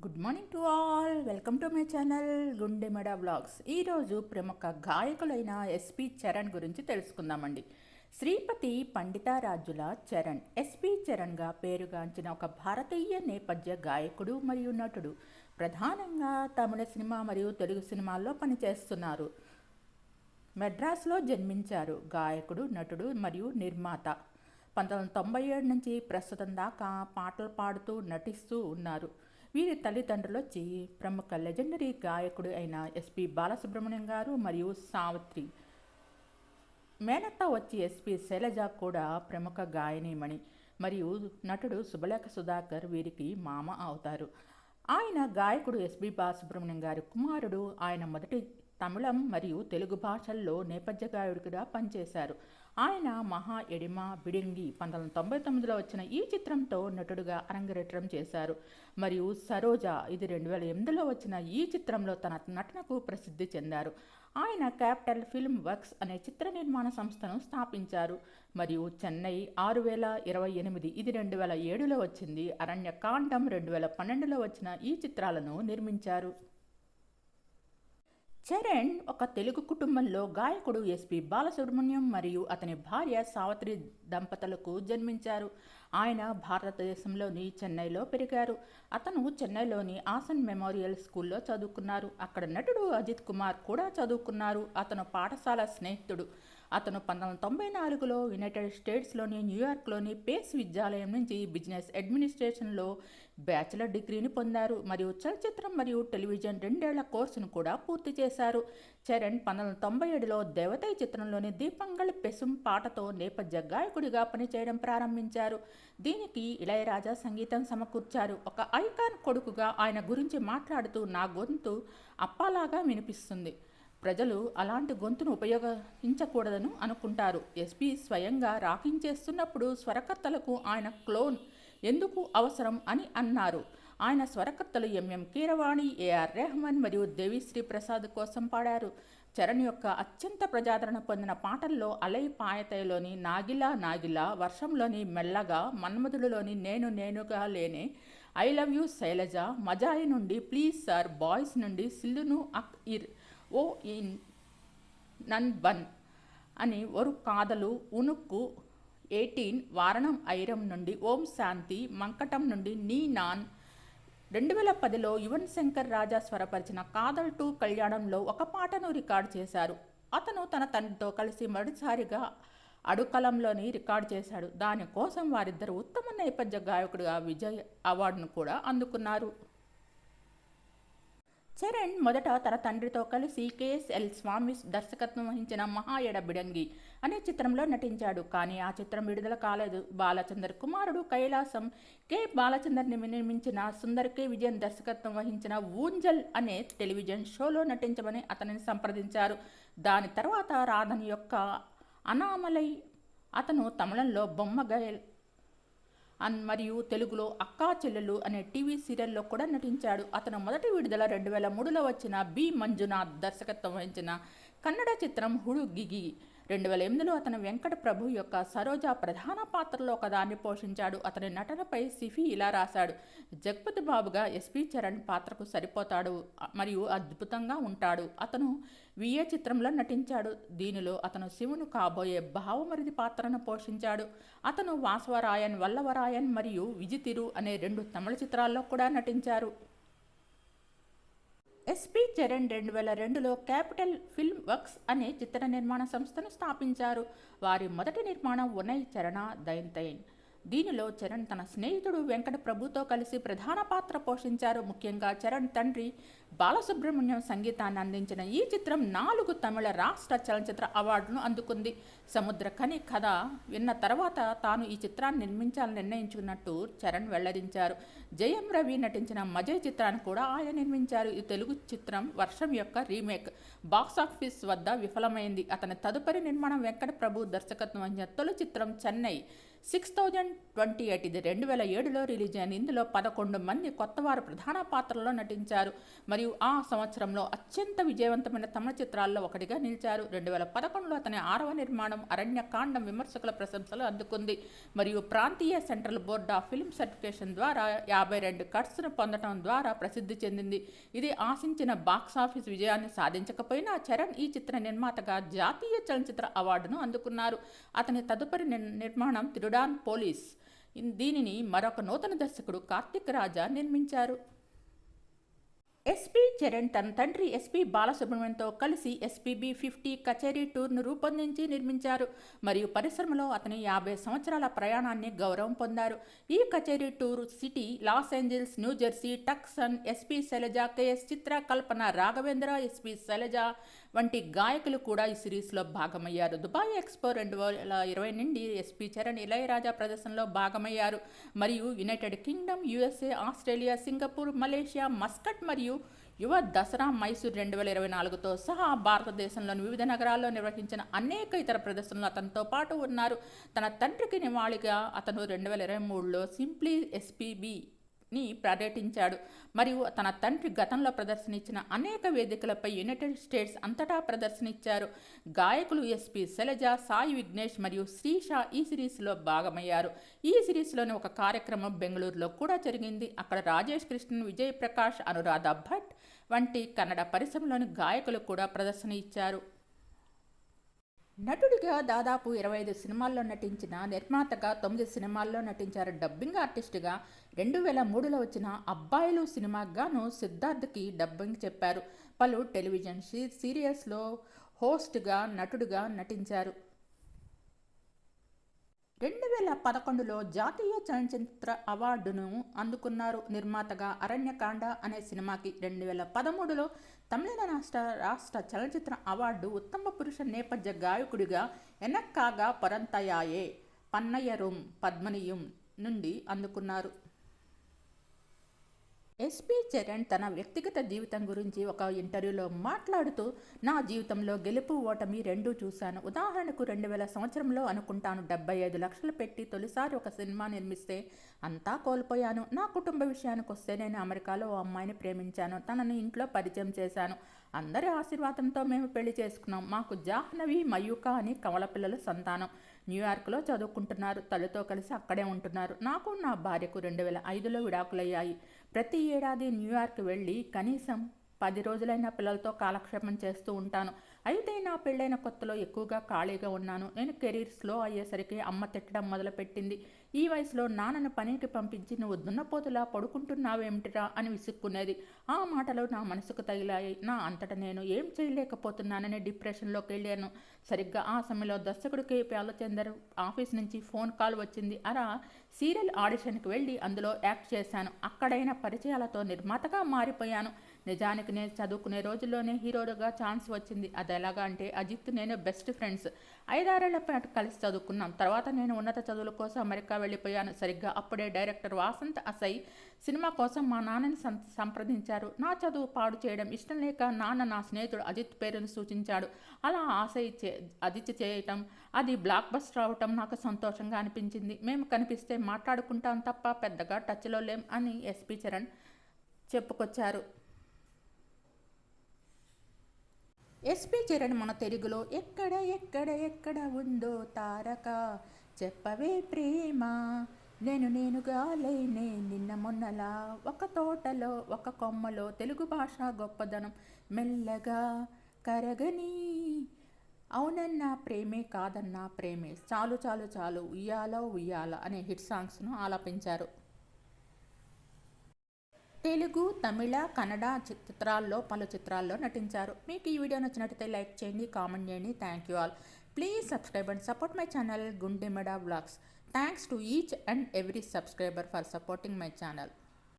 Good morning to all. Welcome to my channel Gundemeda vlogs. ఈరోజు ప్రముఖ గాయకులైన SP Charan గురించి తెలుసుకుందామండి. శ్రీపతి పండితారాజుల చరణ్ ఎస్పి చరణ్గా పేరుగాంచిన ఒక భారతీయ నేపథ్య గాయకుడు మరియు నటుడు. ప్రధానంగా తమిళ సినిమా మరియు తెలుగు సినిమాల్లో పనిచేస్తున్నారు. మెడ్రాస్లో జన్మించారు. గాయకుడు, నటుడు మరియు నిర్మాత. 1997 నుంచి ప్రస్తుతం దాకా పాటలు పాడుతూ నటిస్తూ ఉన్నారు. వీరి తల్లిదండ్రులు వచ్చి ప్రముఖ లెజెండరీ గాయకుడు అయిన ఎస్పి బాలసుబ్రహ్మణ్యం గారు మరియు సావిత్రి. మేనత్త వచ్చి ఎస్పి శైలజ కూడా ప్రముఖ గాయనీమణి మరియు నటుడు శుభలేఖ సుధాకర్ వీరికి మామ అవుతారు. ఆయన గాయకుడు ఎస్పి బాలసుబ్రహ్మణ్యం గారి కుమారుడు. ఆయన మొదటి తమిళం మరియు తెలుగు భాషల్లో నేపథ్య గాయకుడిగా పనిచేశారు. ఆయన మహా ఎడిమ బిడింగి 1999లో వచ్చిన ఈ చిత్రంతో నటుడుగా అరంగేట్రం చేశారు. మరియు సరోజ ఇది 2008లో వచ్చిన ఈ చిత్రంలో తన నటనకు ప్రసిద్ధి చెందారు. ఆయన క్యాపిటల్ ఫిల్మ్ వర్క్స్ అనే చిత్ర నిర్మాణ సంస్థను స్థాపించారు. మరియు చెన్నై 6028 ఇది 2007లో వచ్చింది. అరణ్యకాండం 2012లో వచ్చిన ఈ చిత్రాలను నిర్మించారు. చరణ్ ఒక తెలుగు కుటుంబంలో గాయకుడు ఎస్పి బాలసుబ్రహ్మణ్యం మరియు అతని భార్య సావిత్రి దంపతులకు జన్మించారు. ఆయన భారతదేశంలోని చెన్నైలో పెరిగారు. అతను చెన్నైలోని ఆసన్ మెమోరియల్ స్కూల్లో చదువుకున్నారు. అక్కడ నటుడు అజిత్ కుమార్ కూడా చదువుకున్నారు. అతను పాఠశాల స్నేహితుడు. అతను 1994లో యునైటెడ్ స్టేట్స్లోని న్యూయార్క్లోని పేస్ విద్యాలయం నుంచి బిజినెస్ అడ్మినిస్ట్రేషన్లో బ్యాచిలర్ డిగ్రీని పొందారు మరియు చలచిత్రం మరియు టెలివిజన్ 2 ఏళ్ల కోర్సును కూడా పూర్తి చేశారు. చరణ్ 1997లో దేవతై చిత్రంలోని దీపంగళి పెసుం పాటతో నేపథ్య గాయకుడిగా పనిచేయడం ప్రారంభించారు. దీనికి ఇళయరాజా సంగీతం సమకూర్చారు. ఒక ఐకాన్ కొడుకుగా ఆయన గురించి మాట్లాడుతూ, నా గొంతు అప్పాలాగా వినిపిస్తుంది. ప్రజలు అలాంటి గొంతును ఉపయోగించకూడదని అనుకుంటారు. ఎస్పి స్వయంగా రాకింగ్ చేస్తున్నప్పుడు స్వరకర్తలకు ఆయన క్లోన్ ఎందుకు అవసరం అని అన్నారు. ఆయన స్వరకర్తలు ఎంఎం కీరవాణి, ఏఆర్ రెహమాన్ మరియు దేవిశ్రీ ప్రసాద్ కోసం పాడారు. చరణ్ యొక్క అత్యంత ప్రజాదరణ పొందిన పాటల్లో అలై పాయతైలోని నాగిలా నాగిలా, వర్షంలోని మెల్లగా, మన్మధుడులోని నేను నేనుగా లేనే, ఐ లవ్ యూ శైలజ, మజాయి నుండి ప్లీజ్ సార్, బాయ్స్ నుండి సిల్లును అక్ ఇర్, ఓ ఇన్ నన్ బన్ అని, ఒరు కాదలు, ఉనుక్కు 18, వారణం ఐరం నుండి ఓం శాంతి, మంకటం నుండి నీ నాన్. 2010లో యువన్ శంకర్ రాజా స్వరపరిచిన కాదల్ 2 కళ్యాణంలో ఒక పాటను రికార్డు చేశారు. అతను తన తండ్రితో కలిసి మొదటిసారిగా అడుకలంలోని రికార్డు చేశాడు. దానికోసం వారిద్దరు ఉత్తమ నేపథ్య గాయకుడిగా విజయ్ అవార్డును కూడా అందుకున్నారు. చరణ్ మొదట తన తండ్రితో కలిసి కెఎస్ఎల్ స్వామి దర్శకత్వం వహించిన మహా ఎడబిడంగి అనే చిత్రంలో నటించాడు. కానీ ఆ చిత్రం విడుదల కాలేదు. బాలచందర్ కుమారుడు కైలాసం కె బాలచందర్ నిర్మించిన సుందర్ కె విజయన్ దర్శకత్వం వహించిన ఊంజల్ అనే టెలివిజన్ షోలో నటించమని అతనిని సంప్రదించారు. దాని తర్వాత రాధన్ యొక్క అనామలై, అతను తమిళంలో బొమ్మగయల్ మరియు తెలుగులో అక్కా చెల్లెలు అనే టీవీ సీరియల్లో కూడా నటించాడు. అతను మొదటి విడుదల 2003లో వచ్చిన బి మంజునాథ్ దర్శకత్వం వహించిన కన్నడ చిత్రం హుడుగిగి. 2008లో అతను వెంకట ప్రభు యొక్క సరోజ ప్రధాన పాత్రలో ఒకదాన్ని పోషించాడు. అతని నటనపై సిఫీ ఇలా రాశాడు: జగపతి బాబుగా ఎస్పి చరణ్ పాత్రకు సరిపోతాడు మరియు అద్భుతంగా ఉంటాడు. అతను విఏ చిత్రంలో నటించాడు. దీనిలో అతను శివును కాబోయే భావమరిది పాత్రను పోషించాడు. అతను వాసవరాయన్, వల్లవరాయన్ మరియు విజితిరు అనే 2 తమిళ చిత్రాల్లో కూడా నటించారు. ఎస్పి చరణ్ 2002లో క్యాపిటల్ ఫిల్మ్ వర్క్స్ అనే చిత్ర నిర్మాణ సంస్థను స్థాపించారు. వారి మొదటి నిర్మాణం ఉనై చరణ దైంతైన్. దీనిలో చరణ్ తన స్నేహితుడు వెంకట ప్రభుతో కలిసి ప్రధాన పాత్ర పోషించారు. ముఖ్యంగా చరణ్ తండ్రి బాలసుబ్రహ్మణ్యం సంగీతాన్ని అందించిన ఈ చిత్రం 4 తమిళ రాష్ట్ర చలనచిత్ర అవార్డును అందుకుంది. సముద్రఖని కథ విన్న తర్వాత తాను ఈ చిత్రాన్ని నిర్మించాలని నిర్ణయించుకున్నట్టు చరణ్ వెల్లడించారు. జయం రవి నటించిన మజయ్ చిత్రాన్ని కూడా ఆయన నిర్మించారు. ఈ తెలుగు చిత్రం వర్షం యొక్క రీమేక్. బాక్సాఫీస్ వద్ద విఫలమైంది. అతని తదుపరి నిర్మాణం వెంకట ప్రభు దర్శకత్వం వహించిన తొలి చిత్రం చెన్నై 6028 ఇది 2007లో రిలీజ్ అయింది. ఇందులో 11 మంది కొత్తవారు ప్రధాన పాత్రల్లో నటించారు మరియు ఆ సంవత్సరంలో అత్యంత విజయవంతమైన తమిళ చిత్రాల్లో ఒకటిగా నిలిచారు. 2011లో అతని 6వ నిర్మాణం అరణ్యకాండం విమర్శకుల ప్రశంసలు అందుకుంది మరియు ప్రాంతీయ central board of film certification ద్వారా 52 కట్స్ను పొందడం ద్వారా ప్రసిద్ధి చెందింది. ఇది ఆశించిన బాక్సాఫీస్ విజయాన్ని సాధించకపోయినా చరణ్ ఈ చిత్ర నిర్మాతగా జాతీయ చలనచిత్ర అవార్డును అందుకున్నారు. అతని తదుపరి నిర్మాణం తిరుడాన్ పోలీస్. దీనిని మరొక నూతన దర్శకుడు కార్తిక్ రాజా నిర్మించారు. ఎస్పీ చరణ్ తన తండ్రి ఎస్పీ బాలసుబ్రహ్మణ్యంతో కలిసి ఎస్పీబీ 50 కచేరీ టూర్ను రూపొందించి నిర్మించారు మరియు పరిశ్రమలో అతని 50 సంవత్సరాల ప్రయాణాన్ని గౌరవం పొందారు. ఈ కచేరీ tour city, Los Angeles, New Jersey, Tucson, SP Shailaja, KS చిత్ర, కల్పన రాఘవేంద్ర, ఎస్పీ శైలజ వంటి గాయకులు కూడా ఈ సిరీస్లో భాగమయ్యారు. దుబాయ్ ఎక్స్పో 2020 నుండి ఎస్పీ చరణ్ ఇళయరాజా ప్రదర్శనలో భాగమయ్యారు మరియు United Kingdom, USA, Australia, Singapore, Malaysia, Muscat మరియు యువ దసరా మైసూర్ 2024తో సహా భారతదేశంలోని వివిధ నగరాల్లో నిర్వహించిన అనేక ఇతర ప్రదర్శనలు అతనితో పాటు ఉన్నారు. తన తండ్రికి నివాళిగా అతను 2023లో సింప్లీ ఎస్పీబీ ని పర్యటించాడు మరియు తన తండ్రి గతంలో ప్రదర్శన ఇచ్చిన అనేక వేదికలపై యునైటెడ్ స్టేట్స్ అంతటా ప్రదర్శన ఇచ్చారు. గాయకులు ఎస్పీ శైలజ, సాయి విఘ్నేష్ మరియు శ్రీషా ఈ సిరీస్లో భాగమయ్యారు. ఈ సిరీస్లోని ఒక కార్యక్రమం బెంగళూరులో కూడా జరిగింది. అక్కడ రాజేష్ కృష్ణన్, విజయ్ ప్రకాష్, అనురాధ భట్ వంటి కన్నడ పరిశ్రమలోని గాయకులు కూడా ప్రదర్శన ఇచ్చారు. నటుడిగా దాదాపు 25 సినిమాల్లో నటించిన నిర్మాతగా 9 సినిమాల్లో నటించారు. డబ్బింగ్ ఆర్టిస్టుగా 2003లో వచ్చిన అబ్బాయిలు సినిమాకు గాను సిద్ధార్థ్కి డబ్బింగ్ చెప్పారు. పలు టెలివిజన్ సీరియల్స్లో హోస్ట్గా, నటుడిగా నటించారు. 2011లో జాతీయ చలనచిత్ర అవార్డును అందుకున్నారు. నిర్మాతగా అరణ్యకాండ అనే సినిమాకి 2013లో తమిళ రాష్ట్ర చలనచిత్ర అవార్డు, ఉత్తమ పురుష నేపథ్య గాయకుడిగా ఎనక్కాగా పరంతయాయే పన్నయ్యరుం పద్మనియం నుండి అందుకున్నారు. ఎస్పీ చరణ్ తన వ్యక్తిగత జీవితం గురించి ఒక ఇంటర్వ్యూలో మాట్లాడుతూ, నా జీవితంలో గెలుపు, ఓటమి రెండూ చూశాను. ఉదాహరణకు 2000 సంవత్సరంలో అనుకుంటాను 75 లక్షలు పెట్టి తొలిసారి ఒక సినిమా నిర్మిస్తే అంతా కోల్పోయాను. నా కుటుంబ విషయానికి వస్తే నేను అమెరికాలో ఓ అమ్మాయిని ప్రేమించాను. తనని ఇంట్లో పరిచయం చేశాను. అందరి ఆశీర్వాదంతో మేము పెళ్లి చేసుకున్నాం. మాకు జాహ్నవి, మయూక అని కమల పిల్లల సంతానం. న్యూయార్క్లో చదువుకుంటున్నారు. తల్లితో కలిసి అక్కడే ఉంటున్నారు. నాకు నా భార్యకు 2005లో విడాకులయ్యాయి. ప్రతి ఏడాది న్యూయార్క్ వెళ్ళి కనీసం 10 రోజులైన పిల్లలతో కాలక్షేపం చేస్తూ ఉంటాను. అయితే నా పెళ్ళైన కొత్తలో ఎక్కువగా ఖాళీగా ఉన్నాను. నేను కెరీర్ స్లో అయ్యేసరికి అమ్మ తిట్టడం మొదలుపెట్టింది. ఈ వయసులో నాన్నను పనికి పంపించి నువ్వు దున్నపోతులా పడుకుంటున్నావేమిటిరా అని విసుక్కునేది. ఆ మాటలు నా మనసుకు తగిలాయి. నా అంతటా నేను ఏం చేయలేకపోతున్నానని డిప్రెషన్లోకి వెళ్ళాను. సరిగ్గా ఆ సమయంలో దర్శకుడికి పాలచందర్ ఆఫీస్ నుంచి ఫోన్ కాల్ వచ్చింది. అలా సీరియల్ ఆడిషన్కి వెళ్ళి అందులో యాక్ట్ చేశాను. అక్కడైన పరిచయాలతో నిర్మాతగా మారిపోయాను. నిజానికి నేను చదువుకునే రోజుల్లోనే హీరోగా ఛాన్స్ వచ్చింది. అది ఎలాగా అంటే అజిత్ నేను బెస్ట్ ఫ్రెండ్స్. 5-6 ఏళ్ల పాటు కలిసి చదువుకున్నాం. తర్వాత నేను ఉన్నత చదువుల కోసం అమెరికా వెళ్ళిపోయాను. సరిగ్గా అప్పుడే డైరెక్టర్ వాసంత్ అసై సినిమా కోసం మా నాన్నని సంప్రదించారు. నా చదువు పాడు చేయడం ఇష్టం లేక నాన్న నా స్నేహితుడు అజిత్ పేరును సూచించాడు. అలా ఆశై అజిత్ చేయటం, అది బ్లాక్ బస్టర్ అవటం నాకు సంతోషంగా అనిపించింది. మేము కనిపిస్తే మాట్లాడుకుంటాం తప్ప పెద్దగా టచ్లో లేం అని ఎస్పీ చరణ్ చెప్పుకొచ్చారు. ఎస్పీ చరణ్ మన తెలుగులో ఎక్కడ ఎక్కడ ఎక్కడ ఉందో తారక చెప్పవే ప్రేమ, నేనుగా లేనే నిన్న మొన్నలా ఒక తోటలో ఒక కొమ్మలో, తెలుగు భాష గొప్పదనం మెల్లగా కరగని, అవునన్నా ప్రేమే కాదన్నా ప్రేమే, చాలు చాలు చాలు, ఉయ్యాల ఉయ్యాల అనే హిట్ సాంగ్స్ను ఆలపించారు. తెలుగు, తమిళ, కన్నడ పలు చిత్రాల్లో నటించారు. మీకు ఈ వీడియో నచ్చినట్లయితే లైక్ చేయండి, కామెంట్ చేయండి. Thank you all. Please subscribe and support my channel Gundemeda vlogs. Thanks to each and every subscriber for supporting my channel.